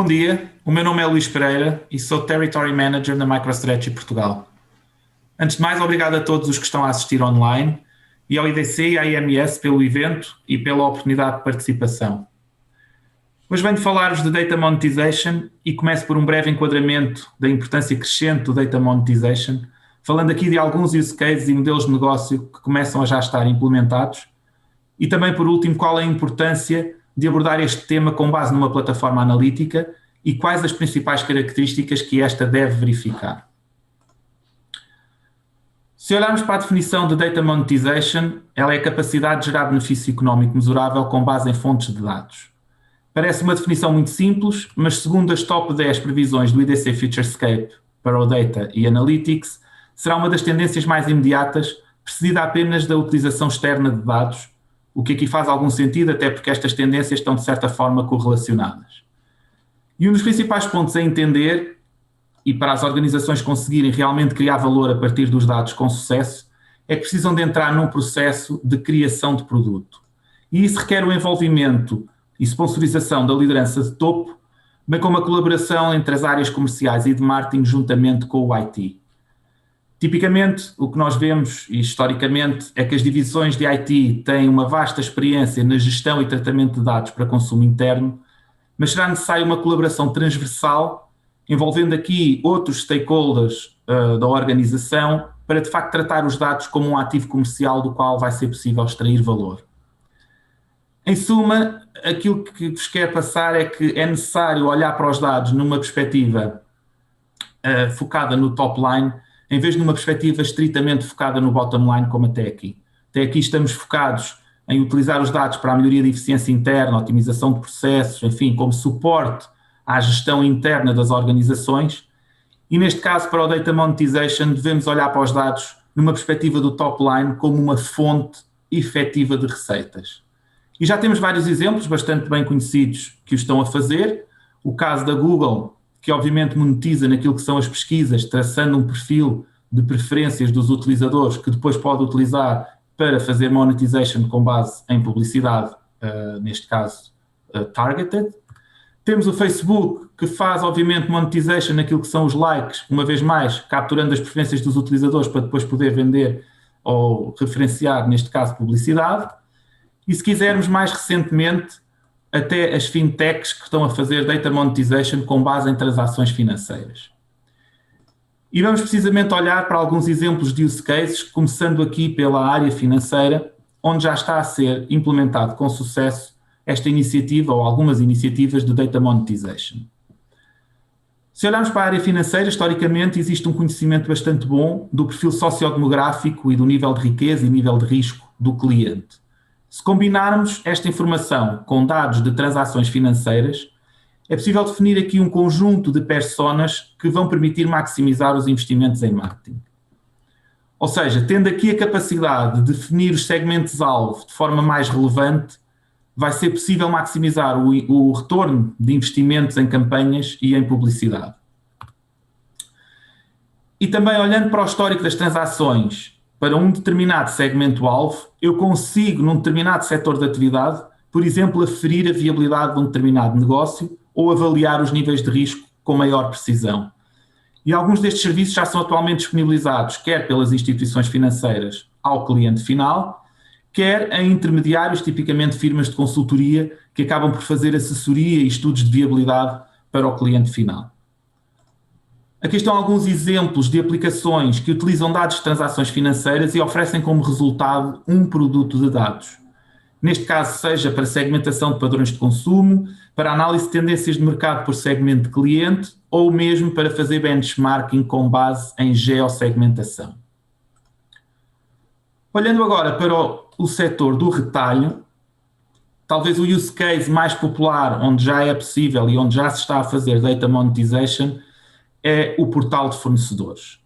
Bom dia, o meu nome é Luís Pereira e sou Territory Manager na MicroStrategy Portugal. Antes de mais, obrigado a todos os que estão a assistir online e ao IDC e à IMS pelo evento e pela oportunidade de participação. Hoje venho falar-vos de Data Monetization e começo por um breve enquadramento da importância crescente do Data Monetization, falando aqui de alguns use cases e modelos de negócio que começam a já estar implementados e também, por último, qual é a importância de abordar este tema com base numa plataforma analítica e quais as principais características que esta deve verificar. Se olharmos para a definição de Data Monetization, ela é a capacidade de gerar benefício económico mesurável com base em fontes de dados. Parece uma definição muito simples, mas segundo as top 10 previsões do IDC Futurescape para o Data e Analytics, será uma das tendências mais imediatas, precedida apenas da utilização externa de dados, o que aqui faz algum sentido, até porque estas tendências estão de certa forma correlacionadas. E um dos principais pontos a entender, e para as organizações conseguirem realmente criar valor a partir dos dados com sucesso, é que precisam de entrar num processo de criação de produto. E isso requer o envolvimento e sponsorização da liderança de topo, bem como a colaboração entre as áreas comerciais e de marketing juntamente com o IT. Tipicamente, o que nós vemos, e historicamente, é que as divisões de IT têm uma vasta experiência na gestão e tratamento de dados para consumo interno, mas será necessária uma colaboração transversal, envolvendo aqui outros stakeholders da organização, para de facto tratar os dados como um ativo comercial do qual vai ser possível extrair valor. Em suma, aquilo que vos quero passar é que é necessário olhar para os dados numa perspectiva focada no top line, em vez de numa perspectiva estritamente focada no bottom line, como até aqui. Até aqui estamos focados em utilizar os dados para a melhoria de eficiência interna, otimização de processos, enfim, como suporte à gestão interna das organizações. E neste caso, para o Data Monetization, devemos olhar para os dados numa perspectiva do top line como uma fonte efetiva de receitas. E já temos vários exemplos bastante bem conhecidos que o estão a fazer. O caso da Google, que obviamente monetiza naquilo que são as pesquisas, traçando um perfil de preferências dos utilizadores que depois pode utilizar para fazer monetization com base em publicidade, neste caso targeted. Temos o Facebook, que faz obviamente monetization naquilo que são os likes, uma vez mais capturando as preferências dos utilizadores para depois poder vender ou referenciar, neste caso, publicidade. E se quisermos mais recentemente, até as fintechs que estão a fazer data monetization com base em transações financeiras. E vamos precisamente olhar para alguns exemplos de use cases, começando aqui pela área financeira, onde já está a ser implementado com sucesso esta iniciativa ou algumas iniciativas de data monetization. Se olharmos para a área financeira, historicamente existe um conhecimento bastante bom do perfil sociodemográfico e do nível de riqueza e nível de risco do cliente. Se combinarmos esta informação com dados de transações financeiras, é possível definir aqui um conjunto de personas que vão permitir maximizar os investimentos em marketing. Ou seja, tendo aqui a capacidade de definir os segmentos-alvo de forma mais relevante, vai ser possível maximizar o retorno de investimentos em campanhas e em publicidade. E também olhando para o histórico das transações, para um determinado segmento-alvo, eu consigo, num determinado setor de atividade, por exemplo, aferir a viabilidade de um determinado negócio ou avaliar os níveis de risco com maior precisão. E alguns destes serviços já são atualmente disponibilizados, quer pelas instituições financeiras ao cliente final, quer em intermediários, tipicamente firmas de consultoria, que acabam por fazer assessoria e estudos de viabilidade para o cliente final. Aqui estão alguns exemplos de aplicações que utilizam dados de transações financeiras e oferecem como resultado um produto de dados. Neste caso, seja para segmentação de padrões de consumo, para análise de tendências de mercado por segmento de cliente ou mesmo para fazer benchmarking com base em geossegmentação. Olhando agora para o setor do retalho, talvez o use case mais popular, onde já é possível e onde já se está a fazer data monetization, é o portal de fornecedores.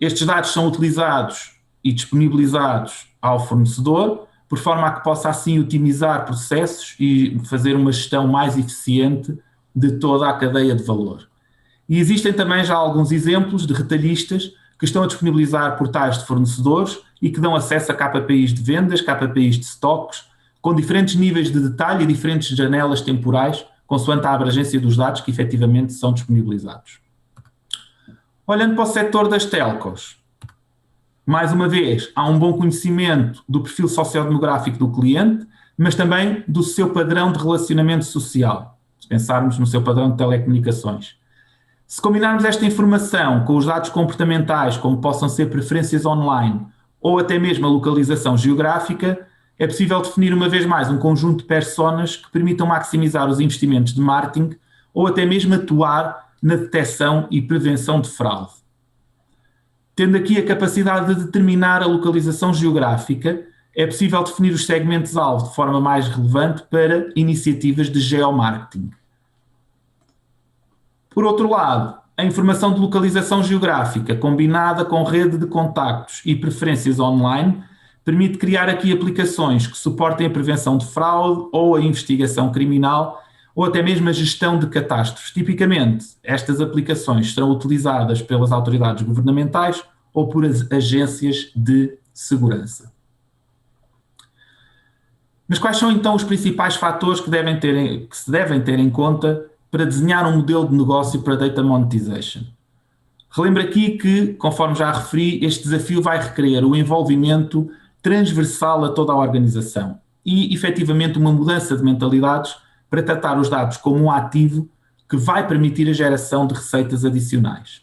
Estes dados são utilizados e disponibilizados ao fornecedor, por forma a que possa assim otimizar processos e fazer uma gestão mais eficiente de toda a cadeia de valor. E existem também já alguns exemplos de retalhistas que estão a disponibilizar portais de fornecedores e que dão acesso a KPIs de vendas, KPIs de stocks, com diferentes níveis de detalhe e diferentes janelas temporais, consoante a abrangência dos dados que efetivamente são disponibilizados. Olhando para o setor das telcos, mais uma vez, há um bom conhecimento do perfil sociodemográfico do cliente, mas também do seu padrão de relacionamento social, se pensarmos no seu padrão de telecomunicações. Se combinarmos esta informação com os dados comportamentais, como possam ser preferências online ou até mesmo a localização geográfica, é possível definir uma vez mais um conjunto de personas que permitam maximizar os investimentos de marketing ou até mesmo atuar na detecção e prevenção de fraude. Tendo aqui a capacidade de determinar a localização geográfica, é possível definir os segmentos-alvo de forma mais relevante para iniciativas de geomarketing. Por outro lado, a informação de localização geográfica, combinada com rede de contactos e preferências online, permite criar aqui aplicações que suportem a prevenção de fraude ou a investigação criminal ou até mesmo a gestão de catástrofes. Tipicamente, estas aplicações serão utilizadas pelas autoridades governamentais ou por agências de segurança. Mas quais são então os principais fatores que se devem ter em conta para desenhar um modelo de negócio para Data Monetization? Relembro aqui que, conforme já referi, este desafio vai requerer o envolvimento transversal a toda a organização e, efetivamente, uma mudança de mentalidades para tratar os dados como um ativo que vai permitir a geração de receitas adicionais.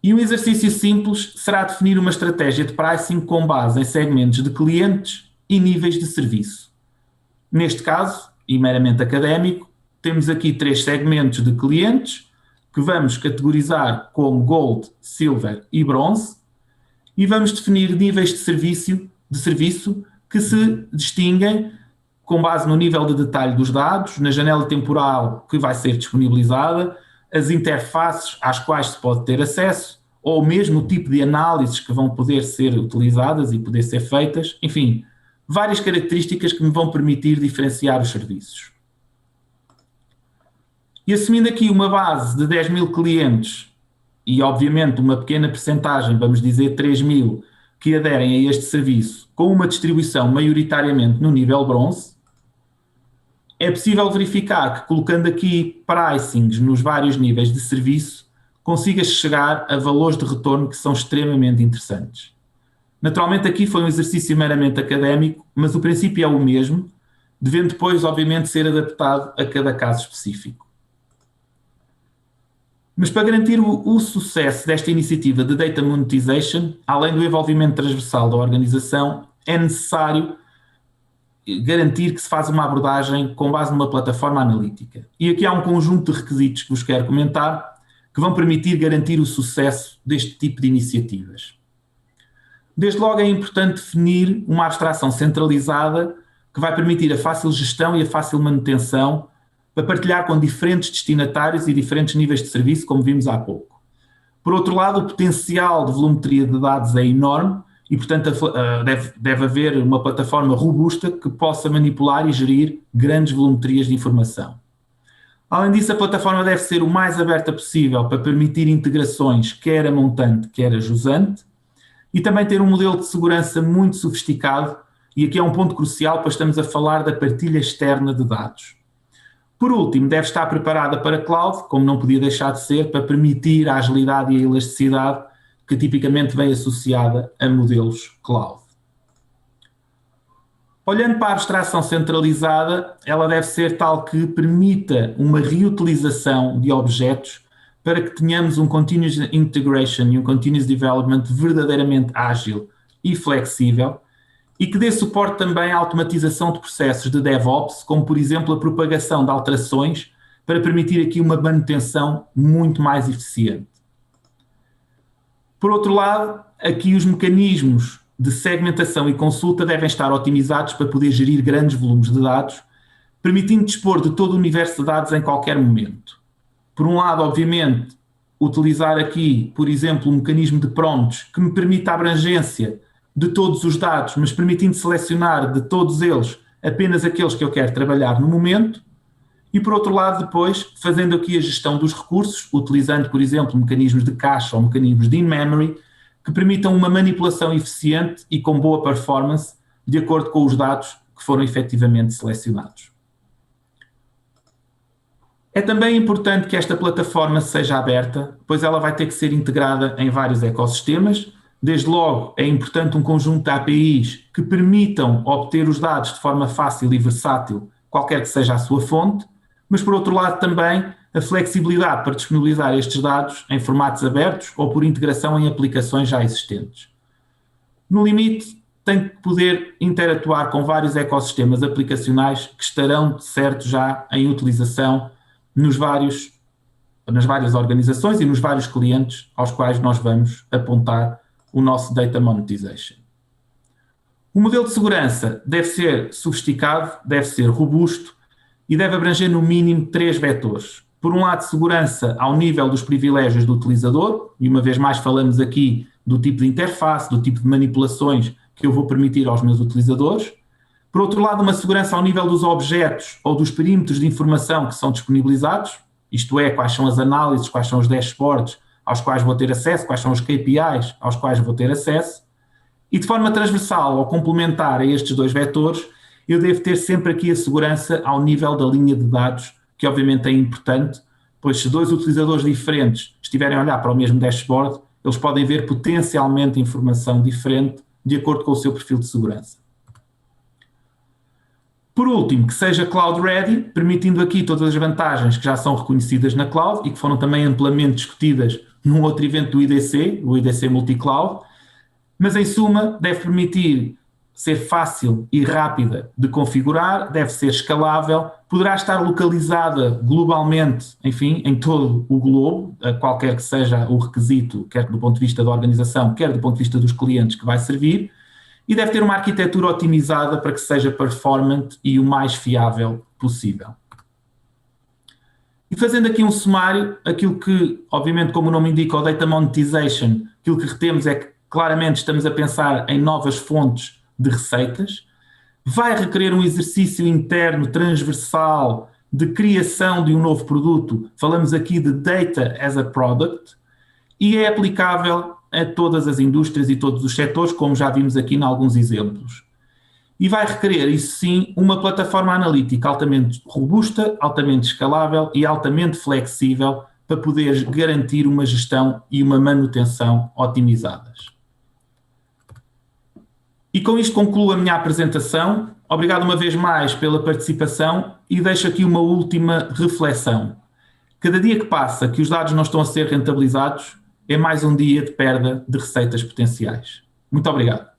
E um exercício simples será definir uma estratégia de pricing com base em segmentos de clientes e níveis de serviço. Neste caso, e meramente académico, temos aqui 3 segmentos de clientes que vamos categorizar como Gold, Silver e Bronze e vamos definir níveis de serviço que se distinguem com base no nível de detalhe dos dados, na janela temporal que vai ser disponibilizada, as interfaces às quais se pode ter acesso, ou mesmo o tipo de análises que vão poder ser utilizadas e poder ser feitas, enfim, várias características que me vão permitir diferenciar os serviços. E assumindo aqui uma base de 10 mil clientes e, obviamente, uma pequena percentagem, vamos dizer 3 mil, que aderem a este serviço, com uma distribuição maioritariamente no nível bronze, é possível verificar que, colocando aqui pricings nos vários níveis de serviço, consiga chegar a valores de retorno que são extremamente interessantes. Naturalmente, aqui foi um exercício meramente académico, mas o princípio é o mesmo, devendo depois, obviamente, ser adaptado a cada caso específico. Mas para garantir o sucesso desta iniciativa de Data Monetization, além do envolvimento transversal da organização, é necessário garantir que se faz uma abordagem com base numa plataforma analítica. E aqui há um conjunto de requisitos que vos quero comentar que vão permitir garantir o sucesso deste tipo de iniciativas. Desde logo é importante definir uma abstração centralizada que vai permitir a fácil gestão e a fácil manutenção para partilhar com diferentes destinatários e diferentes níveis de serviço, como vimos há pouco. Por outro lado, o potencial de volumetria de dados é enorme e, portanto, deve haver uma plataforma robusta que possa manipular e gerir grandes volumetrias de informação. Além disso, a plataforma deve ser o mais aberta possível para permitir integrações, quer a montante, quer a jusante, e também ter um modelo de segurança muito sofisticado, e aqui é um ponto crucial, pois estamos a falar da partilha externa de dados. Por último, deve estar preparada para cloud, como não podia deixar de ser, para permitir a agilidade e a elasticidade que tipicamente vem associada a modelos cloud. Olhando para a abstração centralizada, ela deve ser tal que permita uma reutilização de objetos para que tenhamos um continuous integration e um continuous development verdadeiramente ágil e flexível e que dê suporte também à automatização de processos de DevOps, como por exemplo a propagação de alterações para permitir aqui uma manutenção muito mais eficiente. Por outro lado, aqui os mecanismos de segmentação e consulta devem estar otimizados para poder gerir grandes volumes de dados, permitindo dispor de todo o universo de dados em qualquer momento. Por um lado, obviamente, utilizar aqui, por exemplo, um mecanismo de prompts que me permita a abrangência de todos os dados, mas permitindo selecionar de todos eles apenas aqueles que eu quero trabalhar no momento. E, por outro lado, depois, fazendo aqui a gestão dos recursos, utilizando, por exemplo, mecanismos de cache ou mecanismos de in-memory, que permitam uma manipulação eficiente e com boa performance, de acordo com os dados que foram efetivamente selecionados. É também importante que esta plataforma seja aberta, pois ela vai ter que ser integrada em vários ecossistemas. Desde logo, é importante um conjunto de APIs que permitam obter os dados de forma fácil e versátil, qualquer que seja a sua fonte, mas por outro lado também a flexibilidade para disponibilizar estes dados em formatos abertos ou por integração em aplicações já existentes. No limite, tem que poder interatuar com vários ecossistemas aplicacionais que estarão, certo, já em utilização nas várias organizações e nos vários clientes aos quais nós vamos apontar o nosso Data Monetization. O modelo de segurança deve ser sofisticado, deve ser robusto e deve abranger no mínimo 3 vetores. Por um lado, segurança ao nível dos privilégios do utilizador, e uma vez mais falamos aqui do tipo de interface, do tipo de manipulações que eu vou permitir aos meus utilizadores. Por outro lado, uma segurança ao nível dos objetos ou dos perímetros de informação que são disponibilizados, isto é, quais são as análises, quais são os dashboards aos quais vou ter acesso, quais são os KPIs aos quais vou ter acesso. E de forma transversal ou complementar a estes 2 vetores, eu devo ter sempre aqui a segurança ao nível da linha de dados, que obviamente é importante, pois se 2 utilizadores diferentes estiverem a olhar para o mesmo dashboard, eles podem ver potencialmente informação diferente de acordo com o seu perfil de segurança. Por último, que seja cloud ready, permitindo aqui todas as vantagens que já são reconhecidas na cloud e que foram também amplamente discutidas num outro evento do IDC, o IDC Multicloud, mas em suma deve permitir ser fácil e rápida de configurar, deve ser escalável, poderá estar localizada globalmente, enfim, em todo o globo, qualquer que seja o requisito, quer do ponto de vista da organização, quer do ponto de vista dos clientes que vai servir, e deve ter uma arquitetura otimizada para que seja performant e o mais fiável possível. E fazendo aqui um sumário, aquilo que, obviamente, como o nome indica, o Data Monetization, aquilo que retemos é que claramente estamos a pensar em novas fontes de receitas, vai requerer um exercício interno transversal de criação de um novo produto, falamos aqui de Data as a Product, e é aplicável a todas as indústrias e todos os setores, como já vimos aqui em alguns exemplos. E vai requerer, isso sim, uma plataforma analítica altamente robusta, altamente escalável e altamente flexível para poder garantir uma gestão e uma manutenção otimizadas. E com isto concluo a minha apresentação. Obrigado uma vez mais pela participação e deixo aqui uma última reflexão. Cada dia que passa que os dados não estão a ser rentabilizados é mais um dia de perda de receitas potenciais. Muito obrigado.